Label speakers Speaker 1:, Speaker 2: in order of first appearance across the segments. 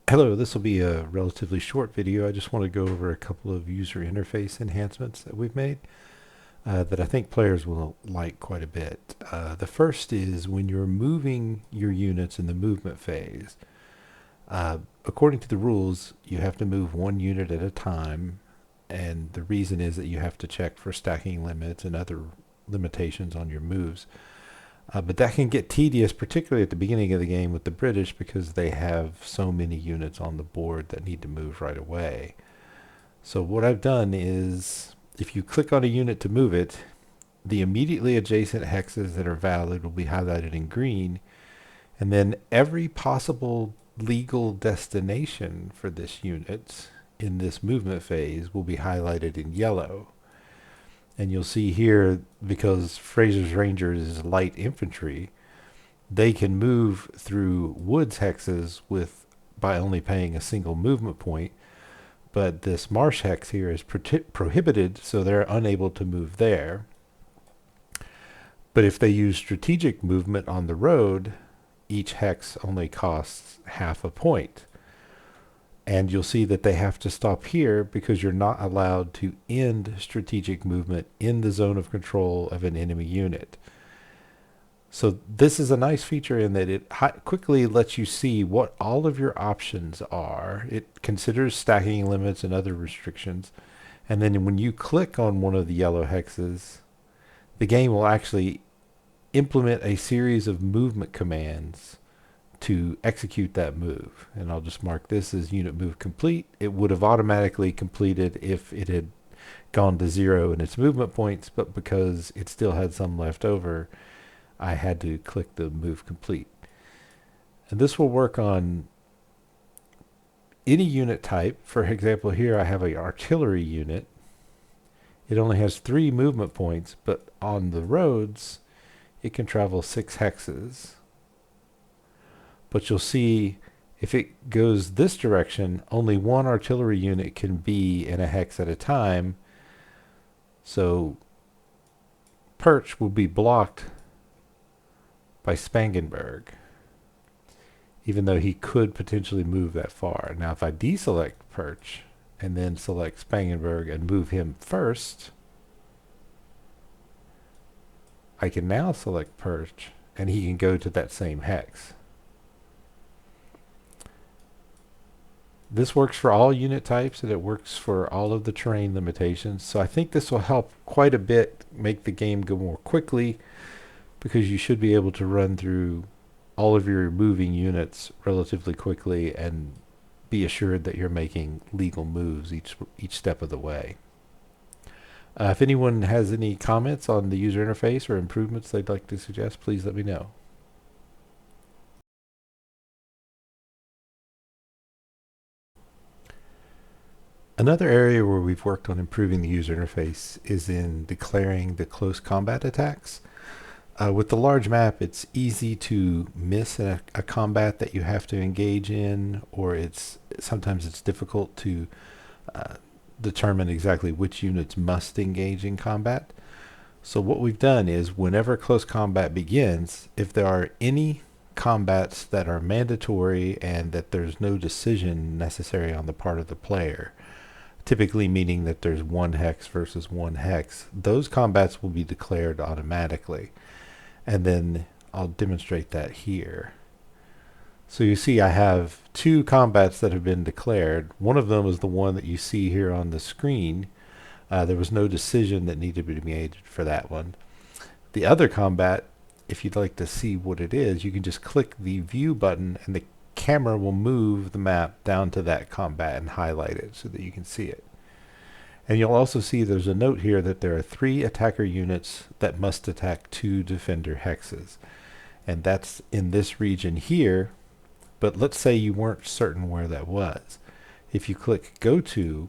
Speaker 1: Hello, this will be a relatively short video. I just want to go over a couple of user interface enhancements that we've made that I think players will like quite a bit. The first is when you're moving your units in the movement phase. According to the rules, you have to move one unit at a time, and the reason is that you have to check for stacking limits and other limitations on your moves. But that can get tedious, particularly at the beginning of the game with the British, because they have so many units on the board that need to move right away. So what I've done is, if you click on a unit to move it, the immediately adjacent hexes that are valid will be highlighted in green, and then every possible legal destination for this unit in this movement phase will be highlighted in yellow. And you'll see here, because Fraser's Rangers is light infantry, they can move through woods hexes by only paying a single movement point. But this marsh hex here is prohibited, so they're unable to move there. But if they use strategic movement on the road, each hex only costs half a point. And you'll see that they have to stop here because you're not allowed to end strategic movement in the zone of control of an enemy unit. So this is a nice feature in that it quickly lets you see what all of your options are. It considers stacking limits and other restrictions. And then when you click on one of the yellow hexes, the game will actually implement a series of movement commands to execute that move. And I'll just mark this as unit move complete. It would have automatically completed if it had gone to 0 in its movement points, but because it still had some left over, I had to click the move complete. And this will work on any unit type. For example, here I have an artillery unit. It only has 3 movement points, but on the roads, it can travel 6 hexes. But you'll see if it goes this direction, only one artillery unit can be in a hex at a time. So Perch will be blocked by Spangenberg, even though he could potentially move that far. Now if I deselect Perch and then select Spangenberg and move him first, I can now select Perch and he can go to that same hex. This works for all unit types and it works for all of the terrain limitations. So I think this will help quite a bit make the game go more quickly, because you should be able to run through all of your moving units relatively quickly and be assured that you're making legal moves each step of the way. If anyone has any comments on the user interface or improvements they'd like to suggest, please let me know. Another area where we've worked on improving the user interface is in declaring the close combat attacks. With the large map, it's easy to miss a combat that you have to engage in, or sometimes it's difficult to determine exactly which units must engage in combat. So what we've done is, whenever close combat begins, if there are any combats that are mandatory and that there's no decision necessary on the part of the player, typically meaning that there's one hex versus one hex, those combats will be declared automatically. And then I'll demonstrate that here. So you see I have 2 combats that have been declared. One of them is the one that you see here on the screen. There was no decision that needed to be made for that one. The other combat, if you'd like to see what it is, you can just click the view button and the camera will move the map down to that combat and highlight it so that you can see it. And you'll also see there's a note here that there are 3 attacker units that must attack 2 defender hexes. And that's in this region here, but let's say you weren't certain where that was. If you click Go To,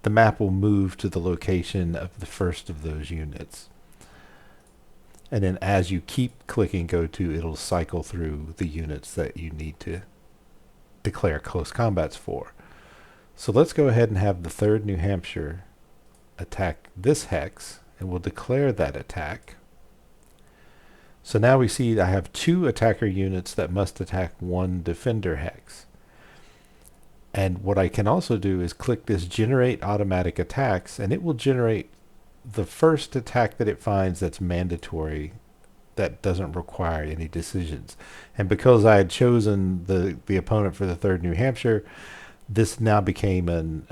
Speaker 1: the map will move to the location of the first of those units. And then as you keep clicking Go To, it'll cycle through the units that you need to declare close combats for. So let's go ahead and have the 3rd New Hampshire attack this hex, and we'll declare that attack. So now we see I have 2 attacker units that must attack 1 defender hex. And what I can also do is click this generate automatic attacks, and it will generate the first attack that it finds that's mandatory, that doesn't require any decisions. And because I had chosen the opponent for the 3rd New Hampshire, this now became an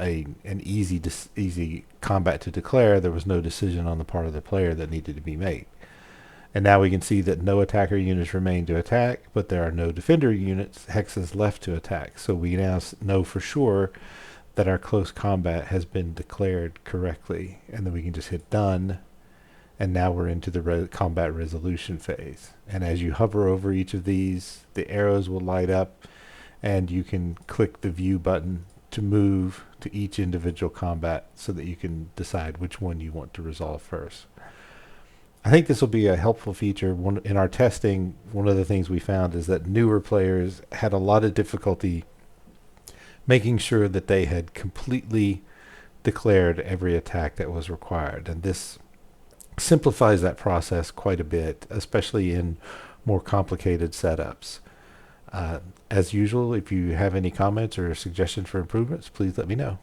Speaker 1: easy combat to declare. There was no decision on the part of the player that needed to be made. And now we can see that no attacker units remain to attack, but there are no defender units, hexes left to attack. So we now know for sure that our close combat has been declared correctly. And then we can just hit done. And now we're into the combat resolution phase. And as you hover over each of these, the arrows will light up, and you can click the view button to move to each individual combat so that you can decide which one you want to resolve first. I think this will be a helpful feature. In our testing, one of the things we found is that newer players had a lot of difficulty making sure that they had completely declared every attack that was required. And this simplifies that process quite a bit, especially in more complicated setups. As usual, if you have any comments or suggestions for improvements, please let me know.